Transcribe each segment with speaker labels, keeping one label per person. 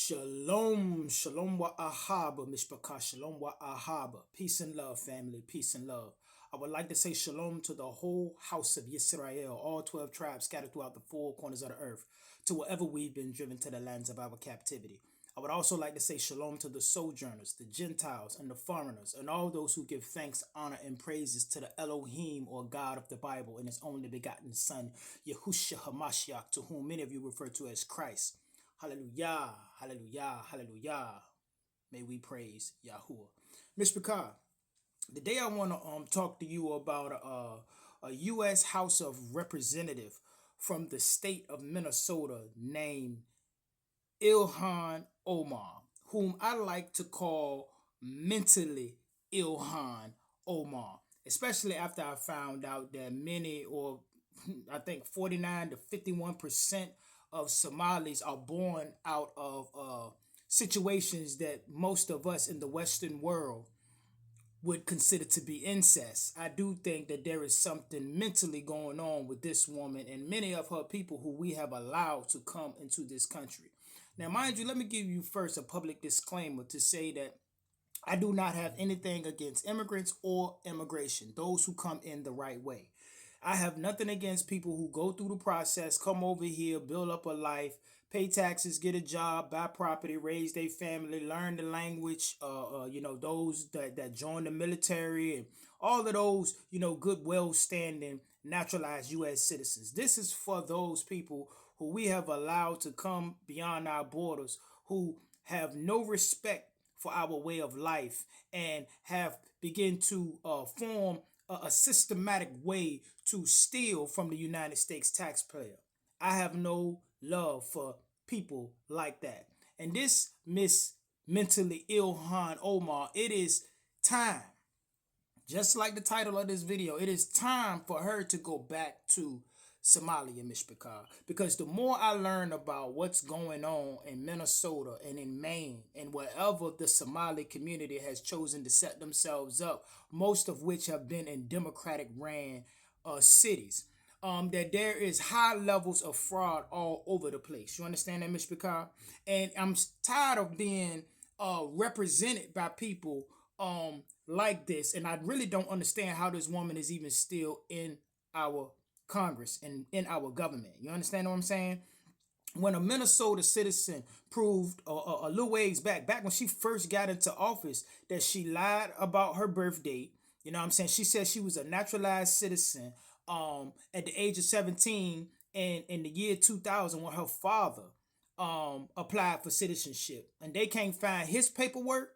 Speaker 1: Shalom, shalom wa ahaba, mishpachah, shalom wa ahaba. Peace and love, family, peace and love. I would like to say shalom to the whole house of Yisrael, all 12 tribes scattered throughout the four corners of the earth, to wherever we've been driven to the lands of our captivity. I would also like to say shalom to the sojourners, the Gentiles, and the foreigners, and all those who give thanks, honor, and praises to the Elohim, or God of the Bible, and his only begotten Son, Yahushua HaMashiach, to whom many of you refer to as Christ. Hallelujah, hallelujah, hallelujah. May we praise Yahuwah. Mr. Picard, today I want to talk to you about a U.S. House of Representative from the state of Minnesota named Ilhan Omar, whom I like to call mentally Ilhan Omar, especially after I found out that many, or I think 49 to 51% of Somalis are born out of situations that most of us in the Western world would consider to be incest. I do think that there is something mentally going on with this woman and many of her people who we have allowed to come into this country. Now, mind you, let me give you first a public disclaimer to say that I do not have anything against immigrants or immigration, those who come in the right way. I have nothing against people who go through the process, come over here, build up a life, pay taxes, get a job, buy property, raise their family, learn the language, those that join the military and all of those, good, well-standing, naturalized U.S. citizens. This is for those people who we have allowed to come beyond our borders, who have no respect for our way of life and have begun to form a systematic way to steal from the United States taxpayer. I have no love for people like that. And this Miss Mentally Ilhan Omar, it is time, just like the title of this video, it is time for her to go back to Somalia, Mishpachah. Because the more I learn about what's going on in Minnesota and in Maine and wherever the Somali community has chosen to set themselves up, most of which have been in Democratic ran cities, that there is high levels of fraud all over the place. You understand that, Mishpachah? And I'm tired of being represented by people like this, and I really don't understand how this woman is even still in our Congress and in our government. You understand what I'm saying? When a Minnesota citizen proved a little ways back when she first got into office, that she lied about her birth date. You know what I'm saying? She said she was a naturalized citizen at the age of 17 and in the year 2000 when her father applied for citizenship, and they can't find his paperwork.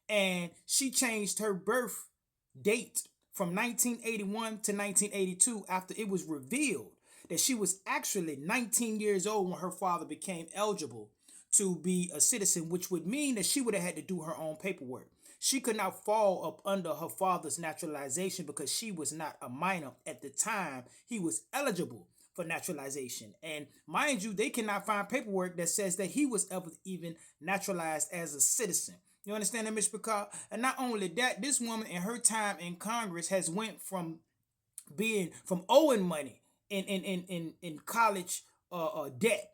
Speaker 1: And she changed her birth date from 1981 to 1982 after it was revealed that she was actually 19 years old when her father became eligible to be a citizen, which would mean that she would have had to do her own paperwork. She could not fall up under her father's naturalization because she was not a minor at the time he was eligible for naturalization. And mind you, they cannot find paperwork that says that he was ever even naturalized as a citizen. You understand that, Mishpachah? And not only that, this woman in her time in Congress has went from owing money in college debt.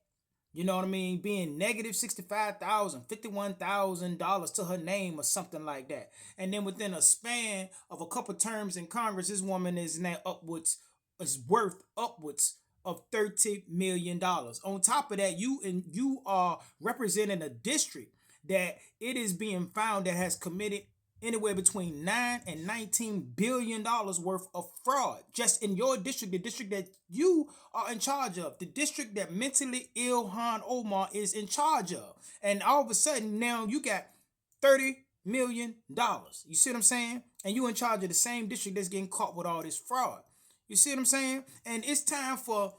Speaker 1: You know what I mean? Being negative $65,000, $51,000 to her name or something like that. And then within a span of a couple terms in Congress, this woman is now worth upwards of $30 million. On top of that, you are representing a district that it is being found that has committed anywhere between $9 and $19 billion worth of fraud just in your district, the district that you are in charge of, the district that mentally Ilhan Omar is in charge of. And all of a sudden now you got $30 million. You see what I'm saying? And you in charge of the same district that's getting caught with all this fraud. You see what I'm saying? And it's time for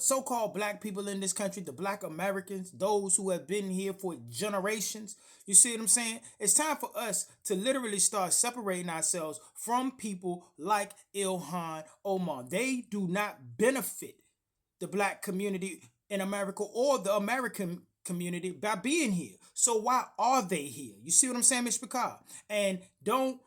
Speaker 1: so-called black people in this country, the black Americans, those who have been here for generations. You see what I'm saying? It's time for us to literally start separating ourselves from people like Ilhan Omar. They do not benefit the black community in America or the American community by being here. So why are they here? You see what I'm saying, Mr. Picard? And don't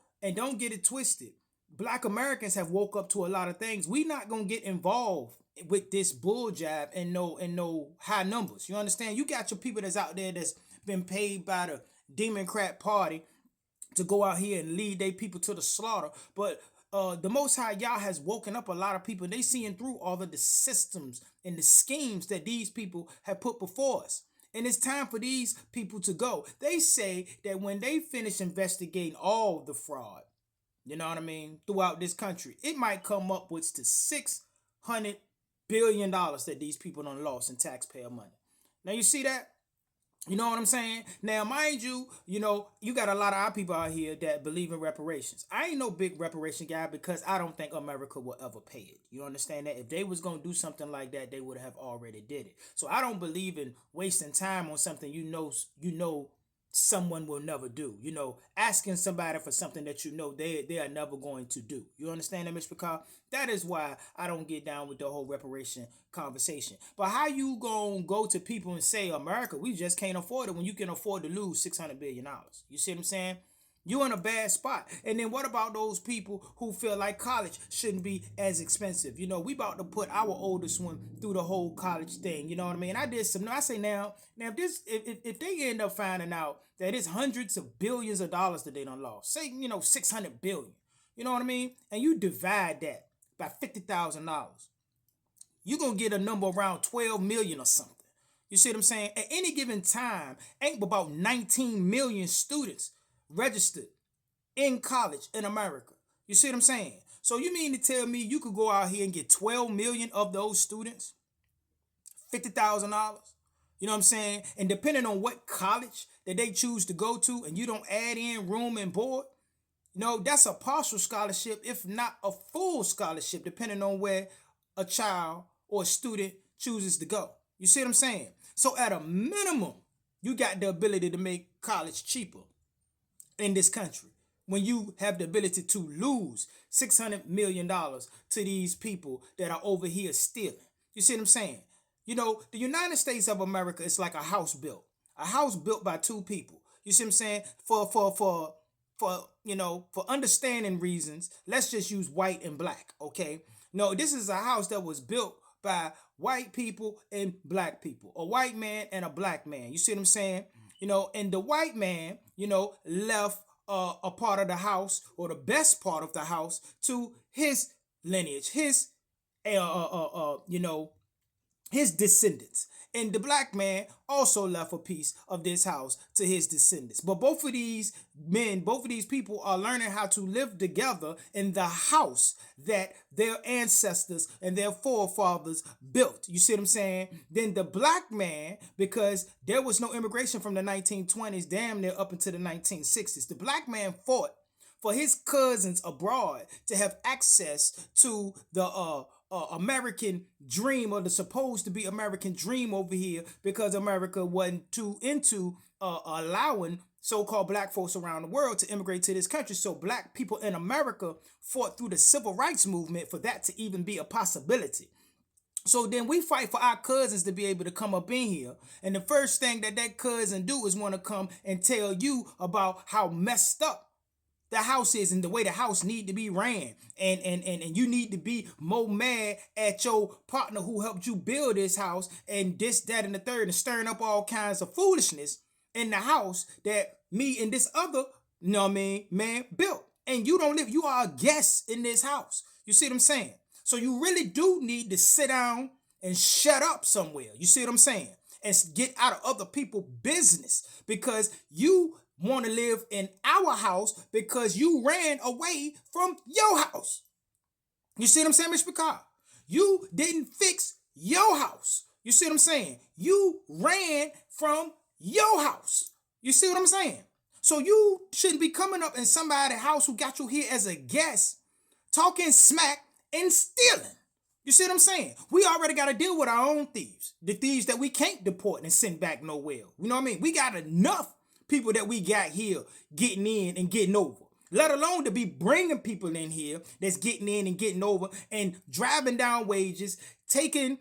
Speaker 1: get it twisted. Black Americans have woke up to a lot of things. We not gonna get involved with this bull jab and no high numbers. You understand? You got your people that's out there that's been paid by the Democrat Party to go out here and lead their people to the slaughter. But the Most High Yah has woken up a lot of people. They seeing through all of the systems and the schemes that these people have put before us. And it's time for these people to go. They say that when they finish investigating all the fraud, you know what I mean, throughout this country, it might come up with to $600 billion that these people done lost in taxpayer money. Now you see that? You know what I'm saying? Now, mind you, you got a lot of our people out here that believe in reparations. I ain't no big reparation guy because I don't think America will ever pay it. You understand that? If they was going to do something like that, they would have already did it. So I don't believe in wasting time on something you know someone will never do. Asking somebody for something that they are never going to do. You understand that, Mr. Carr? That is why I don't get down with the whole reparation conversation. But how you gonna go to people and say, America, we just can't afford it when you can afford to lose $600 billion? You see what I'm saying? You're in a bad spot. And then what about those people who feel like college shouldn't be as expensive? We about to put our oldest one through the whole college thing. You know what I mean? I say now if they end up finding out that it's hundreds of billions of dollars that they done lost, say, 600 billion, you know what I mean? And you divide that by $50,000, you're going to get a number around 12 million or something. You see what I'm saying? At any given time, ain't about 19 million students registered in college in America. You see what I'm saying? So you mean to tell me you could go out here and get 12 million of those students, $50,000? You know what I'm saying? And depending on what college that they choose to go to, and you don't add in room and board, that's a partial scholarship, if not a full scholarship, depending on where a child or a student chooses to go. You see what I'm saying? So at a minimum, you got the ability to make college cheaper in this country when you have the ability to lose $600 million to these people that are over here stealing. You see what I'm saying? The United States of America is like a house built by two people. You see what I'm saying? For understanding reasons, let's just use white and black, okay? No, this is a house that was built by white people and black people, a white man and a black man. You see what I'm saying? And the white man, left a part of the house, or the best part of the house, to his lineage, his descendants. And the black man also left a piece of this house to his descendants. But both of these people are learning how to live together in the house that their ancestors and their forefathers built. You see what I'm saying? Then the black man, because there was no immigration from the 1920s, damn near up into the 1960s, the black man fought for his cousins abroad to have access to the American dream, or the supposed to be American dream over here, because America wasn't too into allowing so-called black folks around the world to immigrate to this country. So black people in America fought through the civil rights movement for that to even be a possibility. So then we fight for our cousins to be able to come up in here. And the first thing that cousin do is want to come and tell you about how messed up the house is and the way the house need to be ran. And you need to be more mad at your partner who helped you build this house, and this, that, and the third, and stirring up all kinds of foolishness in the house that me and this other, man built. And you don't live, you are a guest in this house. You see what I'm saying? So you really do need to sit down and shut up somewhere. You see what I'm saying? And get out of other people's business, because you want to live in our house because you ran away from your house. You see what I'm saying, Mr. Picard? You didn't fix your house. You see what I'm saying? You ran from your house. You see what I'm saying? So you shouldn't be coming up in somebody's house who got you here as a guest, talking smack and stealing. You see what I'm saying? We already got to deal with our own thieves. The thieves that we can't deport and send back nowhere. You know what I mean? We got enough people that we got here getting in and getting over, let alone to be bringing people in here that's getting in and getting over and driving down wages, taking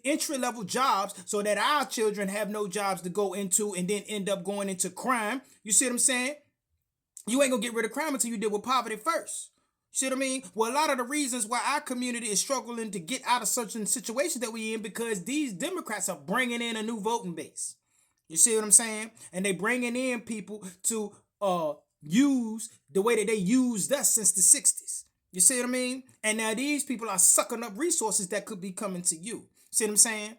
Speaker 1: entry-level jobs so that our children have no jobs to go into and then end up going into crime. You see what I'm saying? You ain't gonna get rid of crime until you deal with poverty first. See what I mean? Well, a lot of the reasons why our community is struggling to get out of certain situations that we in because these Democrats are bringing in a new voting base. You see what I'm saying? And they bringing in people to use the way that they used us since the 60s. You see what I mean? And now these people are sucking up resources that could be coming to you. See what I'm saying?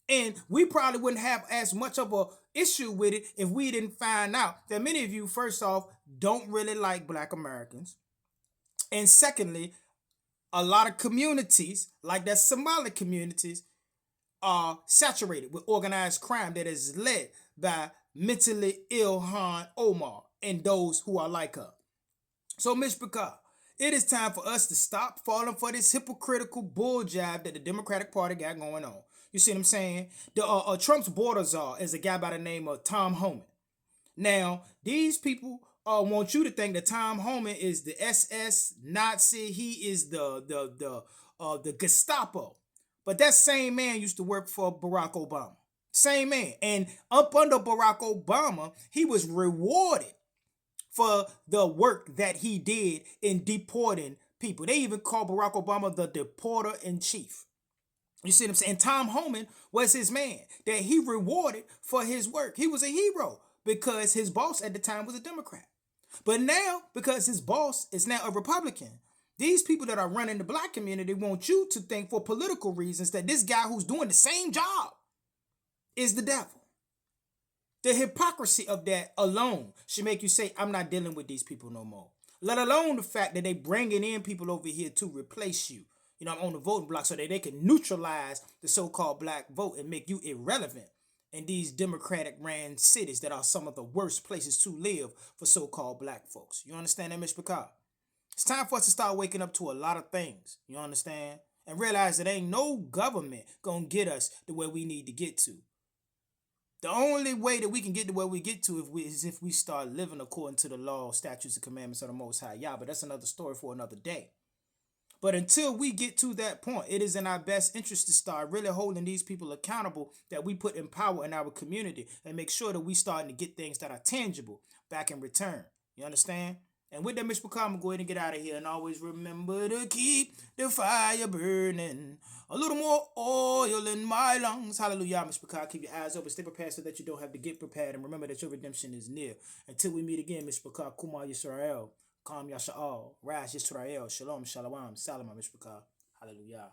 Speaker 1: And we probably wouldn't have as much of a issue with it if we didn't find out that many of you, first off, don't really like Black Americans. And secondly, a lot of communities, like that Somali communities, are saturated with organized crime that is led by mentally ill Ilhan Omar and those who are like her. So, Mishpaka, it is time for us to stop falling for this hypocritical bull jive that the Democratic Party got going on. You see what I'm saying? The Trump's border czar is a guy by the name of Tom Homan. Now, these people want you to think that Tom Homan is the SS Nazi. He is the Gestapo. But that same man used to work for Barack Obama. Same man. And up under Barack Obama, he was rewarded for the work that he did in deporting people. They even called Barack Obama the deporter in chief. You see what I'm saying? Tom Homan was his man that he rewarded for his work. He was a hero because his boss at the time was a Democrat. But now, because his boss is now a Republican, these people that are running the Black community want you to think for political reasons that this guy who's doing the same job is the devil. The hypocrisy of that alone should make you say, I'm not dealing with these people no more. Let alone the fact that they bringing in people over here to replace you, on the voting block so that they can neutralize the so-called Black vote and make you irrelevant in these Democratic ran cities that are some of the worst places to live for so-called Black folks. You understand that, Mr. Picard? It's time for us to start waking up to a lot of things. You understand? And realize that ain't no government gonna get us to where we need to get to. The only way that we can get to where we get to is if we start living according to the law, statutes, and commandments of the Most High Yah. But that's another story for another day. But until we get to that point, it is in our best interest to start really holding these people accountable that we put in power in our community and make sure that we starting to get things that are tangible back in return. You understand? And with that, Mr. Picard, I'm going to go ahead and get out of here. And always remember to keep the fire burning. A little more oil in my lungs. Hallelujah, Mr. Picard. Keep your eyes open. Stay prepared so that you don't have to get prepared. And remember that your redemption is near. Until we meet again, Mr. Picard. Kumar Yisrael. Kam Yasha'al. Raz Yisrael. Shalom, Shalom. Salam, Mr. Picard. Hallelujah.